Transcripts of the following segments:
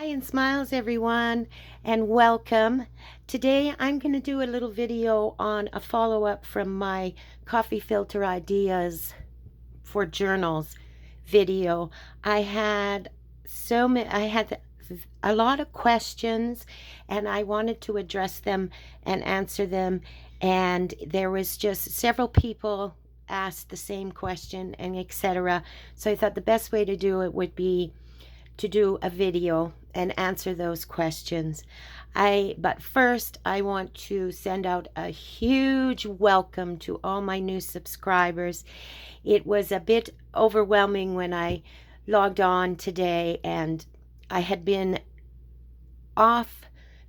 Hi and smiles everyone, and welcome. Today I'm going to do a little video on a follow-up from my coffee filter ideas for journals video. I had a lot of questions and I wanted to address them and answer them, and there was just several people asked the same question and etc. So I thought the best way to do it would be to do a video and answer those questions. But first I want to send out a huge welcome to all my new subscribers. It was a bit overwhelming when I logged on today, and I had been off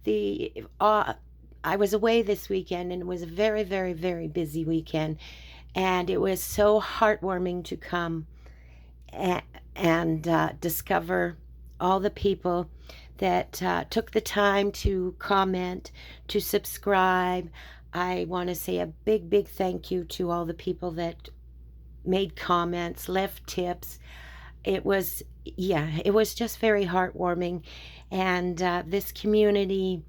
the I was away this weekend, and it was a very, very, very busy weekend, and it was so heartwarming to come and discover all the people that took the time to comment, to subscribe. I want to say a big, big thank you to all the people that made comments, left tips. It was just very heartwarming. And this community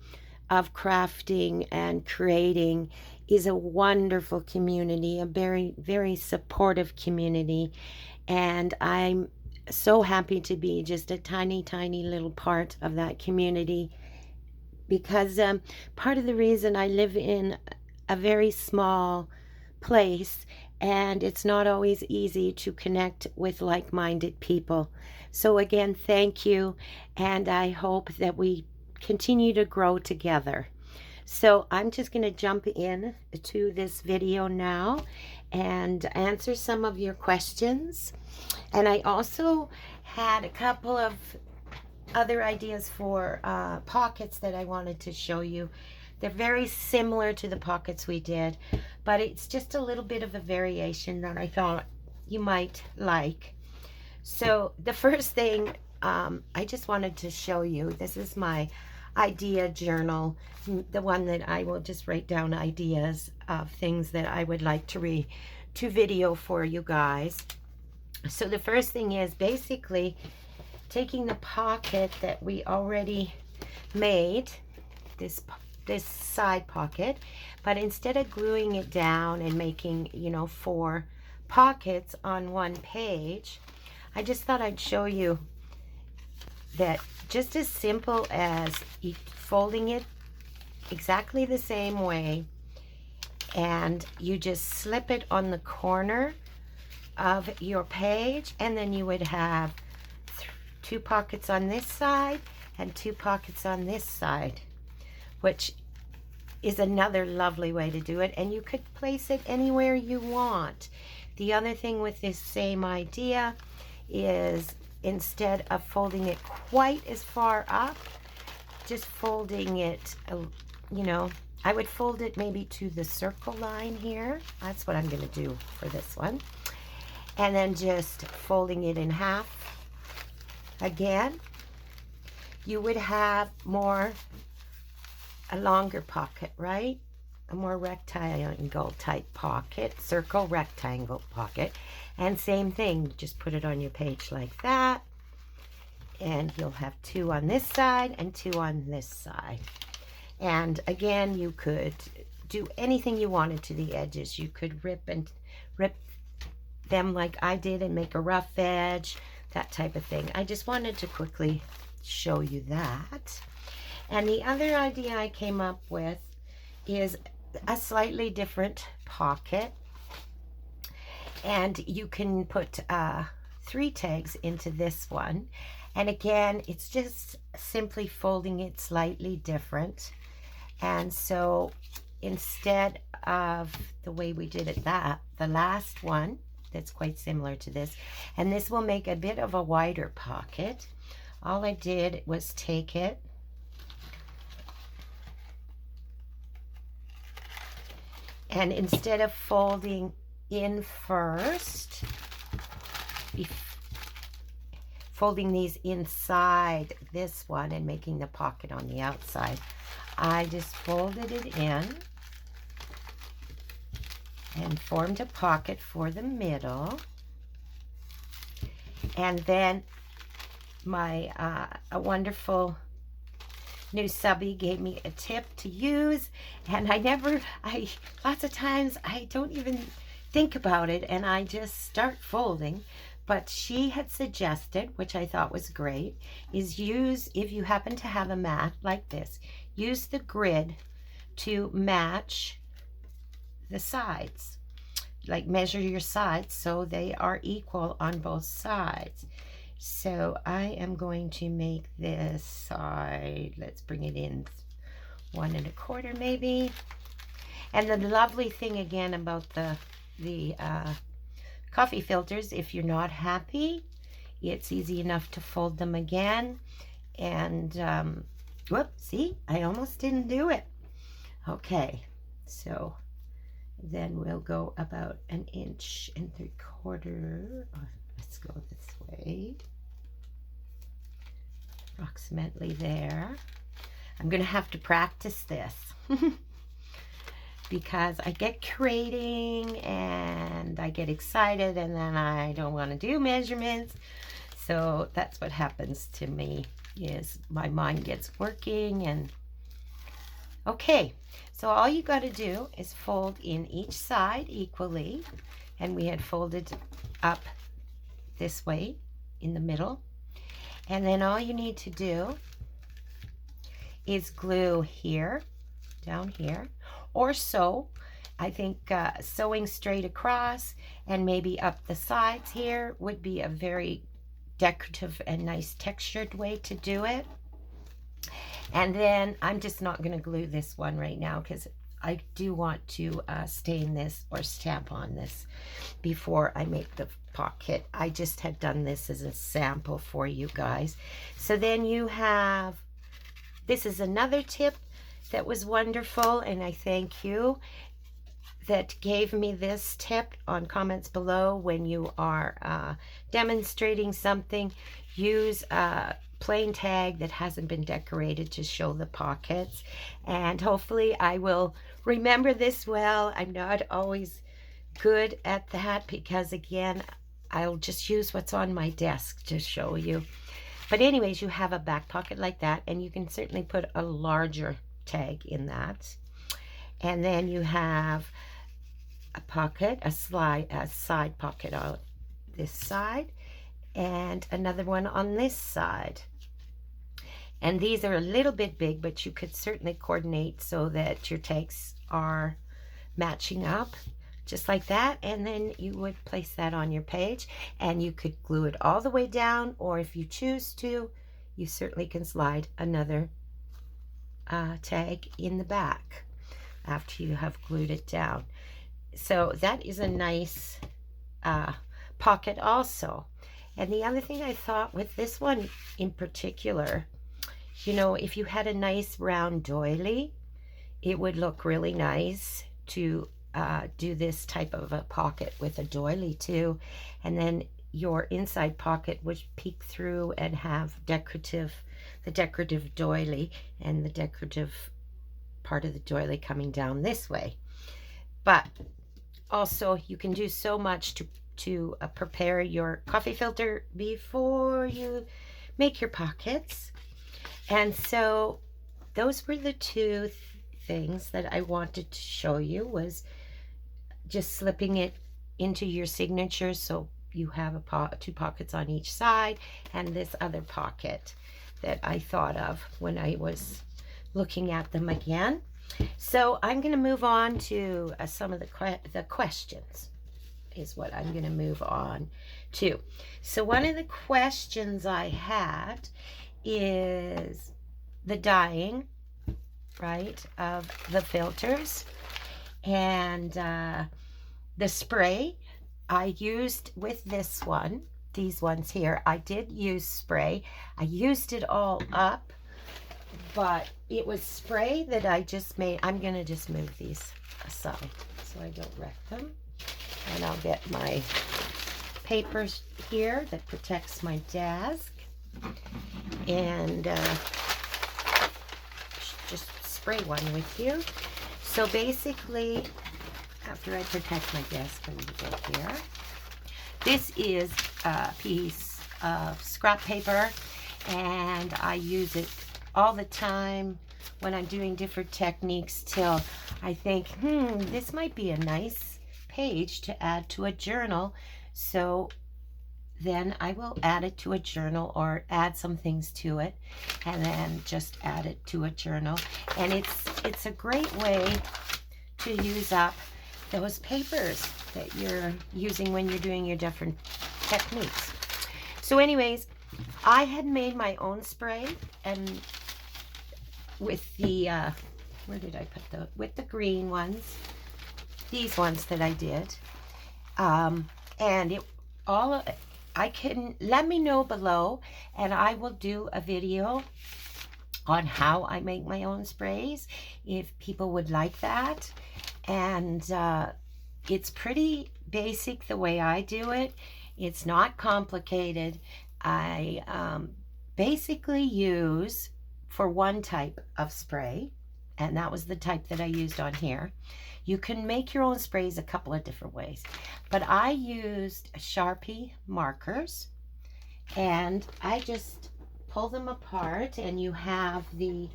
of crafting and creating is a wonderful community, a very, very supportive community. And I'm so happy to be just a tiny, tiny little part of that community, because part of the reason I live in a very small place, and it's not always easy to connect with like-minded people. So again, thank you, and I hope that we continue to grow together. So I'm just going to jump in to this video now and answer some of your questions. And I also had a couple of other ideas for pockets that I wanted to show you. They're very similar to the pockets we did, but it's just a little bit of a variation that I thought you might like. So the first thing I just wanted to show you, this is my idea journal, the one that I will just write down ideas of things that I would like to video for you guys. So the first thing is basically taking the pocket that we already made, this side pocket, but instead of gluing it down and making, 4 pockets on one page, I just thought I'd show you that just as simple as folding it exactly the same way, and you just slip it on the corner of your page, and then you would have 2 pockets on this side and 2 pockets on this side, which is another lovely way to do it, and you could place it anywhere you want. The other thing with this same idea is, instead of folding it quite as far up, just folding it, I would fold it maybe to the circle line here. That's what I'm going to do for this one. And then just folding it in half again. You would have a longer pocket, right? A more rectangle type pocket, circle rectangle pocket. And same thing, just put it on your page like that, and you'll have 2 on this side and 2 on this side. And again, you could do anything you wanted to the edges. You could rip them like I did and make a rough edge, that type of thing. I just wanted to quickly show you that. And the other idea I came up with is a slightly different pocket, and you can put 3 tags into this one. And again, it's just simply folding it slightly different. And so instead of the way we did it, the last one, that's quite similar to this, and this will make a bit of a wider pocket. All I did was take it and instead of folding in first, folding these inside this one and making the pocket on the outside, I just folded it in and formed a pocket for the middle, and then my a wonderful new subby gave me a tip to use, and lots of times I don't even think about it and I just start folding. But she had suggested, which I thought was great, is if you happen to have a mat like this, use the grid to match the sides. Like measure your sides so they are equal on both sides. So I am going to make this side, let's bring it in 1 1/4 maybe. And the lovely thing again about the coffee filters, if you're not happy, it's easy enough to fold them again. And whoops, see, I almost didn't do it. Okay, so then we'll go about 1 1.75 inches. Let's go this way, approximately there. I'm gonna have to practice this because I get creating and I get excited and then I don't want to do measurements. So that's what happens to me, is my mind gets working. And okay, so all you got to do is fold in each side equally, and we had folded up this way in the middle, and then all you need to do is glue here, down here, or sew. I think sewing straight across and maybe up the sides here would be a very decorative and nice textured way to do it. And then I'm just not going to glue this one right now because I do want to stain this or stamp on this before I make the pocket. I just had done this as a sample for you guys. So then you have, this is another tip that was wonderful, and I thank you that gave me this tip on comments below. When you are demonstrating something, use a plain tag that hasn't been decorated to show the pockets, and hopefully I will remember this well. I'm not always good at that because, again, I'll just use what's on my desk to show you. But anyways, you have a back pocket like that, and you can certainly put a larger tag in that. And then you have a pocket, a side pocket on this side, and another one on this side. And these are a little bit big, but you could certainly coordinate so that your tags are matching up, just like that. And then you would place that on your page, and you could glue it all the way down, or if you choose to, you certainly can slide another tag in the back after you have glued it down. So that is a nice pocket also. And the other thing I thought with this one in particular, you know, if you had a nice round doily, it would look really nice to do this type of a pocket with a doily too. And then your inside pocket would peek through and have the decorative doily, and the decorative part of the doily coming down this way. But also you can do so much to prepare your coffee filter before you make your pockets. And so those were the two things that I wanted to show you, was just slipping it into your signature so you have two pockets on each side, and this other pocket that I thought of when I was looking at them again. So I'm going to move on to some of the questions is what I'm going to move on to. So one of the questions I had is the dyeing, right, of the filters, and the spray I used with this one, these ones here. I did use spray. I used it all up, but it was spray that I just made. I'm going to just move these aside so I don't wreck them. And I'll get my papers here that protects my desk. And just spray one with you. So basically, after I protect my desk a little bit here, this is a piece of scrap paper and I use it all the time when I'm doing different techniques till I think, this might be a nice page to add to a journal. So then I will add it to a journal or add some things to it and then just add it to a journal. And it's a great way to use up those papers that you're using when you're doing your different techniques. So anyways, I had made my own spray, and with the where did I put with the green ones, these ones that I did, and it all, I can, let me know below and I will do a video on how I make my own sprays if people would like that. And it's pretty basic the way I do it. It's not complicated. I basically use for one type of spray, and that was the type that I used on here. You can make your own sprays a couple of different ways, but I used Sharpie markers, and I just pull them apart, and you have the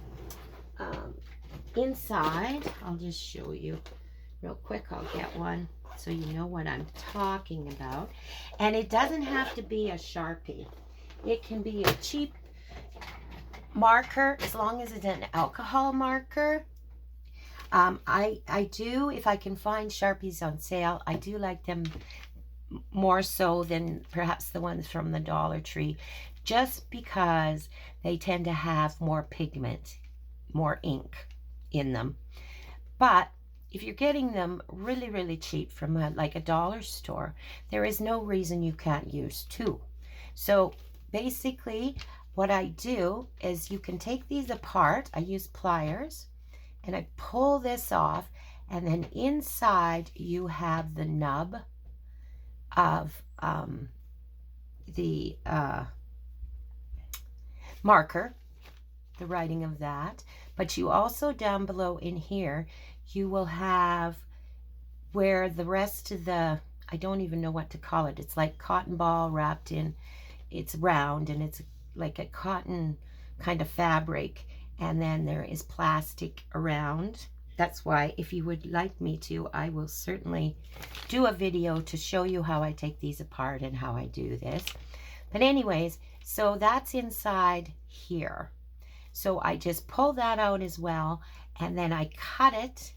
inside. I'll just show you real quick. I'll get one so you know what I'm talking about. And it doesn't have to be a Sharpie. It can be a cheap marker as long as it's an alcohol marker. I do, if I can find Sharpies on sale, I do like them more so than perhaps the ones from the Dollar Tree, just because they tend to have more pigment, more ink in them. But if you're getting them really, really cheap from like a dollar store, there is no reason you can't use two. So basically what I do is you can take these apart. I use pliers and I pull this off, and then inside you have the nub of the marker, the writing of that. But you also, down below in here, you will have where the rest of the, I don't even know what to call it. It's like cotton ball wrapped in, it's round and it's like a cotton kind of fabric. And then there is plastic around. That's why, if you would like me to, I will certainly do a video to show you how I take these apart and how I do this. But anyways, so that's inside here. So I just pull that out as well, and then I cut it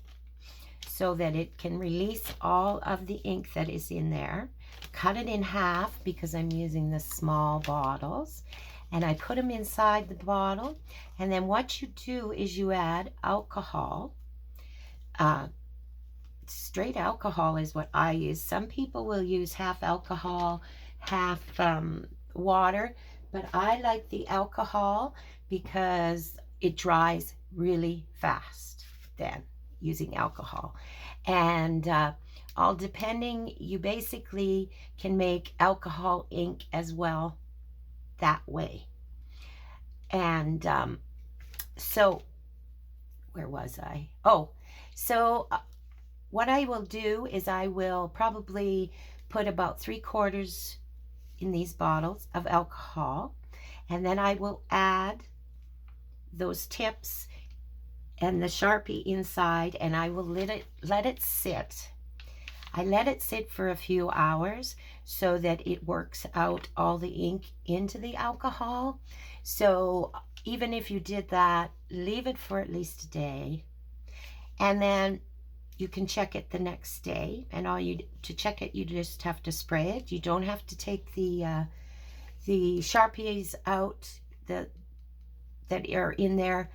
so that it can release all of the ink that is in there. Cut it in half because I'm using the small bottles, and I put them inside the bottle. And then what you do is you add alcohol. Straight alcohol is what I use. Some people will use half alcohol, half water, but I like the alcohol because it dries really fast then using alcohol. And all depending, you basically can make alcohol ink as well that way. And so where was I? Oh, so what I will do is I will probably put about 3/4 in these bottles of alcohol, and then I will add those tips and the Sharpie inside, and I will let it sit. I let it sit for a few hours so that it works out all the ink into the alcohol. So even if you did that, leave it for at least a day, and then you can check it the next day. And to check it, you just have to spray it. You don't have to take the Sharpies out that are in there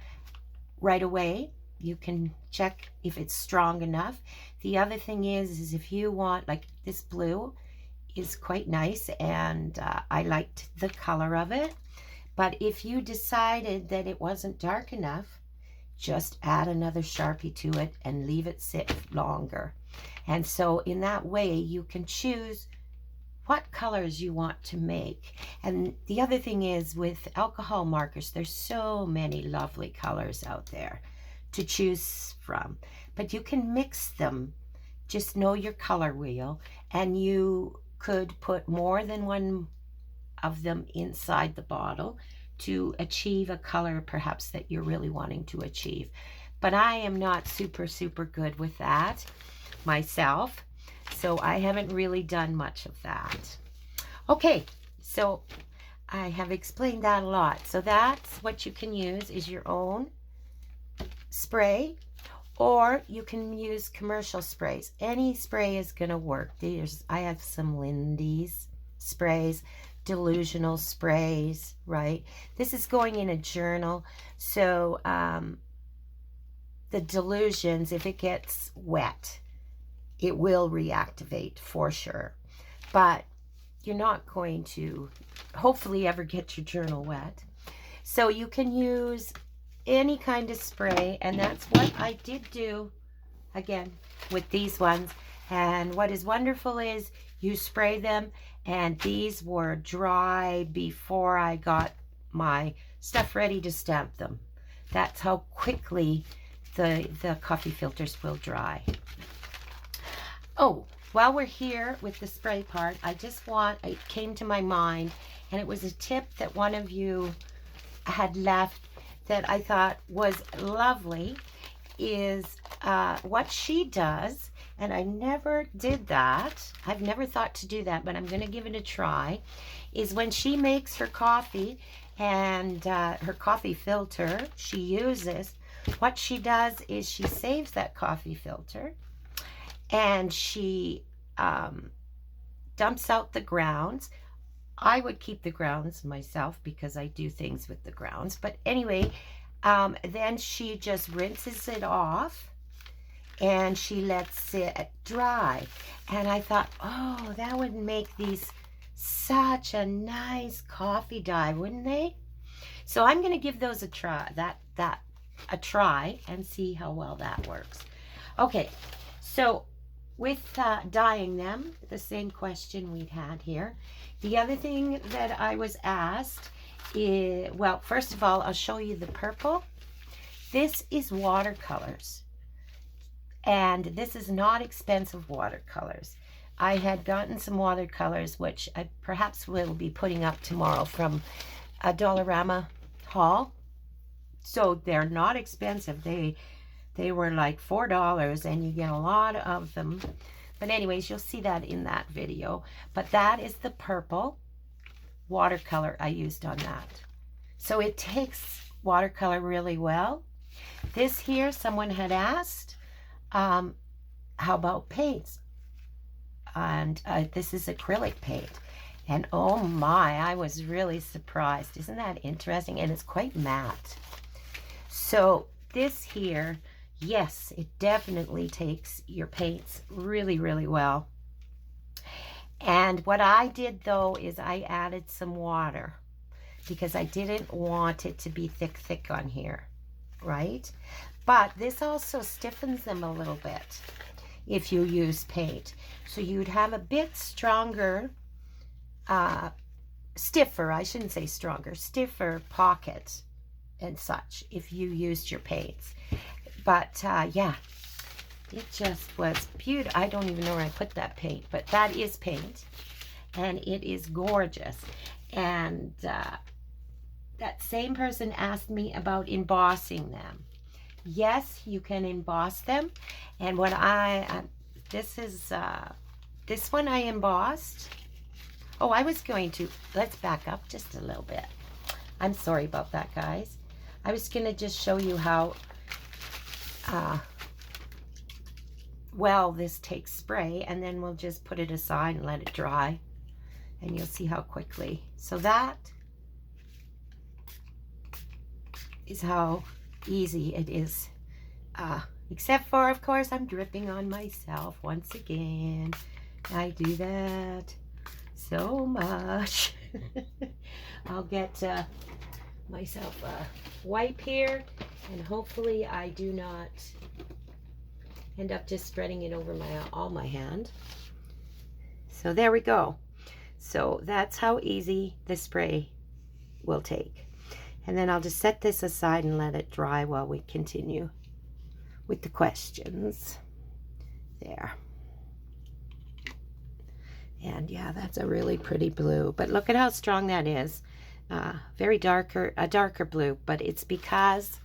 right away. You can check if it's strong enough. The other thing is if you want, like this blue is quite nice, and I liked the color of it. But if you decided that it wasn't dark enough, just add another Sharpie to it and leave it sit longer. And so in that way you can choose what colors you want to make. And the other thing is, with alcohol markers, there's so many lovely colors out there to choose from, but you can mix them. Just know your color wheel, and you could put more than one of them inside the bottle to achieve a color perhaps that you're really wanting to achieve. But I am not super good with that myself, so I haven't really done much of that. Okay, so I have explained that a lot. So that's what you can use, is your own spray, or you can use commercial sprays. Any spray is going to work. I have some Lindy's sprays, delusional sprays, right? This is going in a journal, so the delusions, if it gets wet, it will reactivate for sure. But you're not going to hopefully ever get your journal wet. So you can use any kind of spray, and that's what I did do again with these ones. And what is wonderful is you spray them, and these were dry before I got my stuff ready to stamp them. That's how quickly the coffee filters will dry. Oh, while we're here with the spray part, it came to my mind, and it was a tip that one of you had left that I thought was lovely, is what she does, and I never did that. I've never thought to do that, but I'm going to give it a try, is when she makes her coffee and her coffee filter she uses, what she does is she saves that coffee filter, and she dumps out the grounds. I would keep the grounds myself because I do things with the grounds. But anyway, then she just rinses it off and she lets it dry. And I thought, oh, that would make these such a nice coffee dye, wouldn't they? So I'm going to give those a try, a try, and see how well that works. Okay, so with dyeing them, the same question we'd had here. The other thing that I was asked is, well, first of all, I'll show you the purple. This is watercolors, and this is not expensive watercolors. I had gotten some watercolors, which I perhaps will be putting up tomorrow from a Dollarama haul. So they're not expensive. They were like $4, and you get a lot of them. But anyways, you'll see that in that video. But that is the purple watercolor I used on that. So it takes watercolor really well. This here, someone had asked, how about paints? And this is acrylic paint. And oh my, I was really surprised. Isn't that interesting? And it's quite matte. So this here, yes, it definitely takes your paints really well. And what I did though is I added some water because I didn't want it to be thick on here, right? But this also stiffens them a little bit if you use paint. So you'd have a bit stronger, stiffer, I shouldn't say stronger, stiffer pocket and such if you used your paints. But yeah, it just was beautiful. I don't even know where I put that paint, but that is paint, and it is gorgeous. And that same person asked me about embossing them. Yes, you can emboss them. And what this one I embossed. Oh, I was going to, let's back up just a little bit. I'm sorry about that, guys. I was going to just show you how well this takes spray, and then we'll just put it aside and let it dry, and you'll see how quickly. So that is how easy it is, except for, of course, I'm dripping on myself once again. I do that so much. I'll get myself a wipe here, and hopefully I do not end up just spreading it over all my hand. So there we go. So that's how easy the spray will take. And then I'll just set this aside and let it dry while we continue with the questions. There. And yeah, that's a really pretty blue. But look at how strong that is. a darker blue, but it's because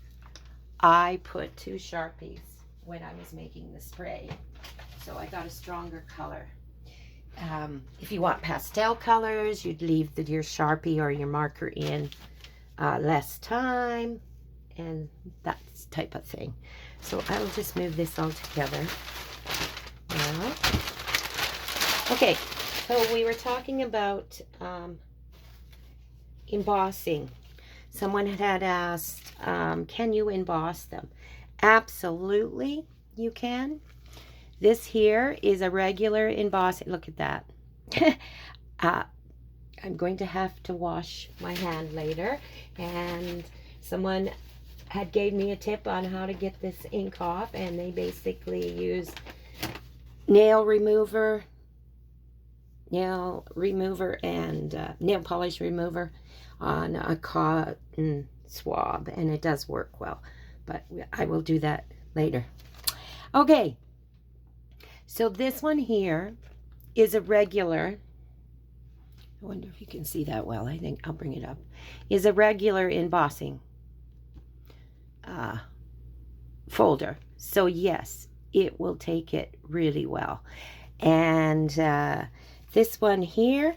I put 2 Sharpies when I was making the spray. So I got a stronger color. If you want pastel colors, you'd leave your Sharpie or your marker in less time and that type of thing. So I will just move this all together now. Okay, so we were talking about embossing. Someone had asked, can you emboss them? Absolutely, you can. This here is a regular embossing. Look at that. I'm going to have to wash my hand later, and someone had gave me a tip on how to get this ink off, and they basically use nail remover and nail polish remover on a cotton swab, and it does work well, but I will do that later. Okay, so this one here is a regular, I wonder if you can see that well, I think I'll bring it up, is a regular embossing folder. So yes, it will take it really well. And this one here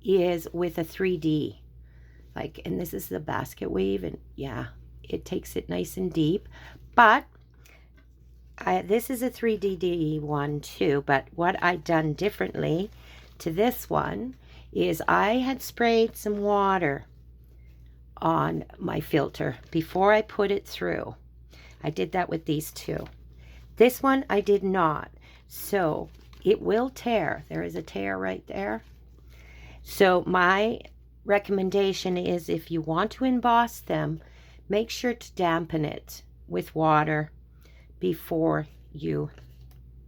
is with a 3D, like, and this is the basket weave, and yeah, it takes it nice and deep. But this is a 3D one too, but what I done differently to this one is I had sprayed some water on my filter before I put it through. I did that with these two. This one I did not, so it will tear. There is a tear right there. So my recommendation is, if you want to emboss them, make sure to dampen it with water before you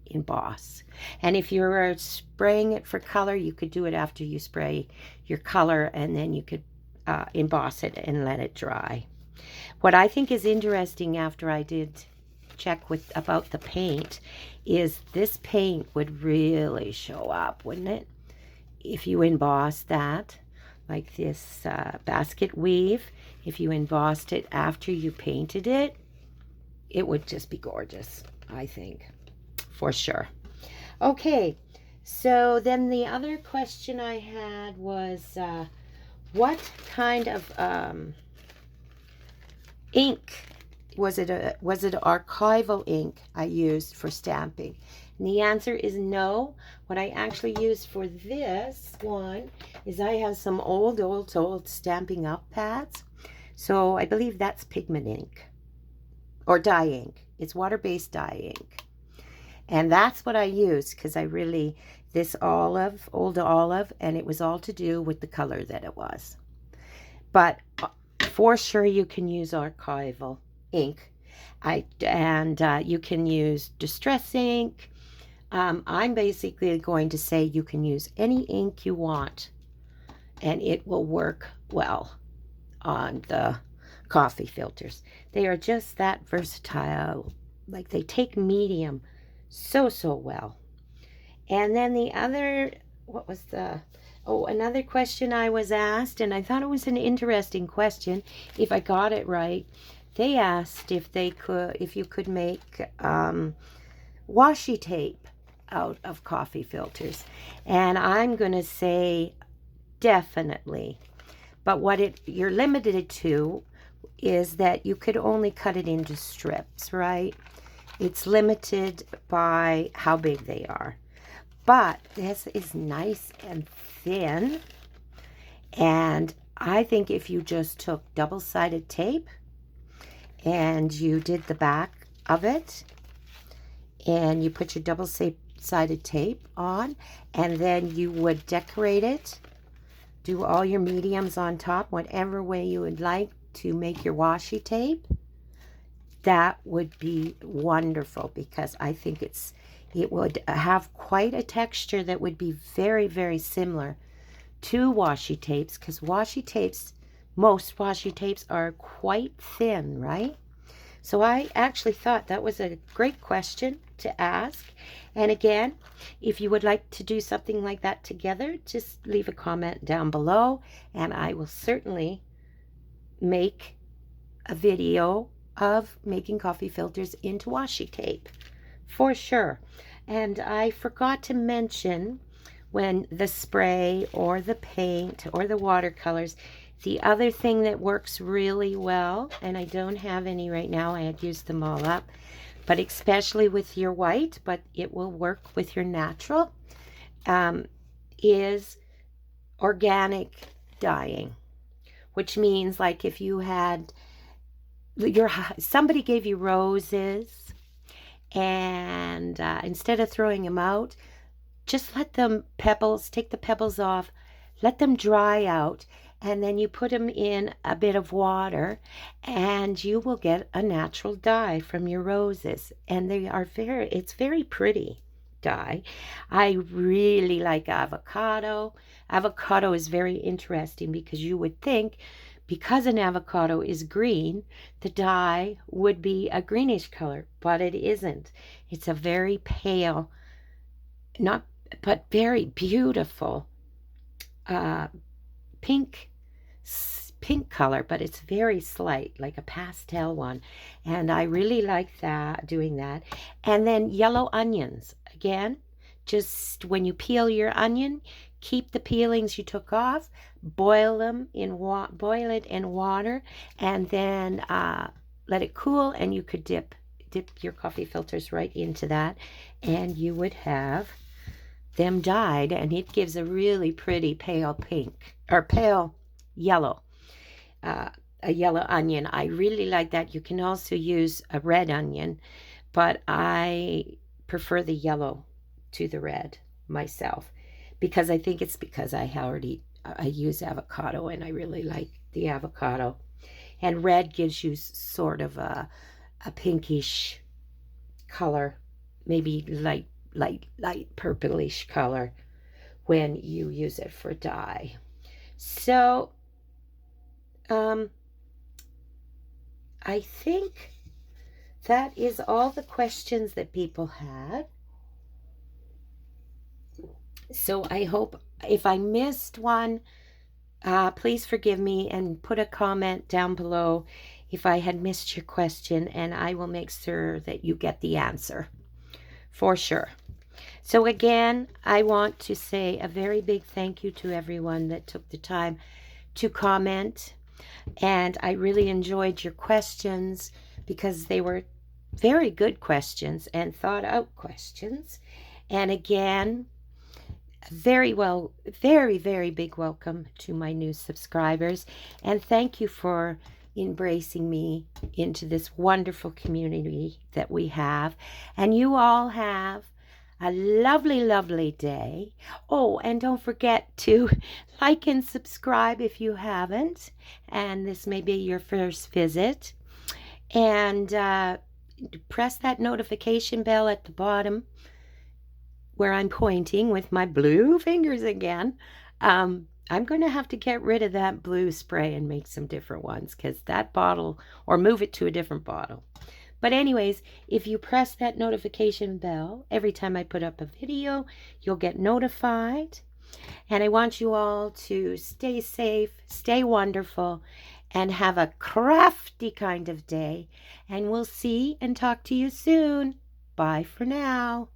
emboss. And if you're spraying it for color, you could do it after you spray your color, and then you could emboss it and let it dry. What I think is interesting, after I did check about the paint, is this paint would really show up, wouldn't it? If you emboss that, like this basket weave, if you embossed it after you painted it, it would just be gorgeous, I think, for sure. Okay, so then the other question I had was, what kind of ink was it archival ink I used for stamping? And the answer is no. What I actually used for this one is I have some old Stampin' Up pads. So I believe that's pigment ink or dye ink. It's water-based dye ink. And that's what I used, because I really, this old olive, and it was all to do with the color that it was. But for sure you can use archival ink. You can use distress ink. I'm basically going to say you can use any ink you want, and it will work well on the coffee filters. They are just that versatile. Like, they take medium so well. And then the other, another question I was asked, and I thought it was an interesting question, if I got it right. They asked if you could make washi tape out of coffee filters. And I'm going to say definitely. But what you're limited to is that you could only cut it into strips, right? It's limited by how big they are. But this is nice and thin. And I think if you just took double-sided tape and you did the back of it, and you put your double-sided tape on, and then you would decorate it, do all your mediums on top, whatever way you would like to make your washi tape, that would be wonderful, because I think it would have quite a texture that would be very, very similar to washi tapes, because most washi tapes are quite thin, right? So I actually thought that was a great question, to ask. And again, if you would like to do something like that together, just leave a comment down below, and I will certainly make a video of making coffee filters into washi tape for sure. And I forgot to mention, when the spray or the paint or the watercolors, the other thing that works really well, and I don't have any right now, I had used them all up, but especially with your white, but it will work with your natural, is organic dyeing, which means like if you had somebody gave you roses, and instead of throwing them out, just let them take the pebbles off, let them dry out, and then you put them in a bit of water, and you will get a natural dye from your roses. And it's very pretty dye. I really like avocado. Avocado is very interesting because you would think, because an avocado is green, the dye would be a greenish color, but it isn't. It's a very pale, but very beautiful pink color, but it's very slight, like a pastel one. And I really like that, doing that. And then yellow onions. Again, just when you peel your onion, keep the peelings you took off, boil it in water, and then let it cool, and you could dip your coffee filters right into that, and you would have them dyed, and it gives a really pretty pale pink or pale yellow, a yellow onion. I really like that. You can also use a red onion, but I prefer the yellow to the red myself, because I think it's because I use avocado, and I really like the avocado. And red gives you sort of a pinkish color, maybe light purplish color when you use it for dye. So I think that is all the questions that people had. So I hope, if I missed one, please forgive me and put a comment down below if I had missed your question, and I will make sure that you get the answer for sure. So again, I want to say a very big thank you to everyone that took the time to comment, and I really enjoyed your questions because they were very good questions and thought out questions. And again, very, very big welcome to my new subscribers, and thank you for embracing me into this wonderful community that we have. And you all have a lovely day. Oh, and don't forget to like and subscribe if you haven't, and this may be your first visit. And press that notification bell at the bottom where I'm pointing with my blue fingers again. I'm going to have to get rid of that blue spray and make some different ones, because that bottle, or move it to a different bottle. But anyways, if you press that notification bell, every time I put up a video, you'll get notified. And I want you all to stay safe, stay wonderful, and have a crafty kind of day. And we'll see and talk to you soon. Bye for now.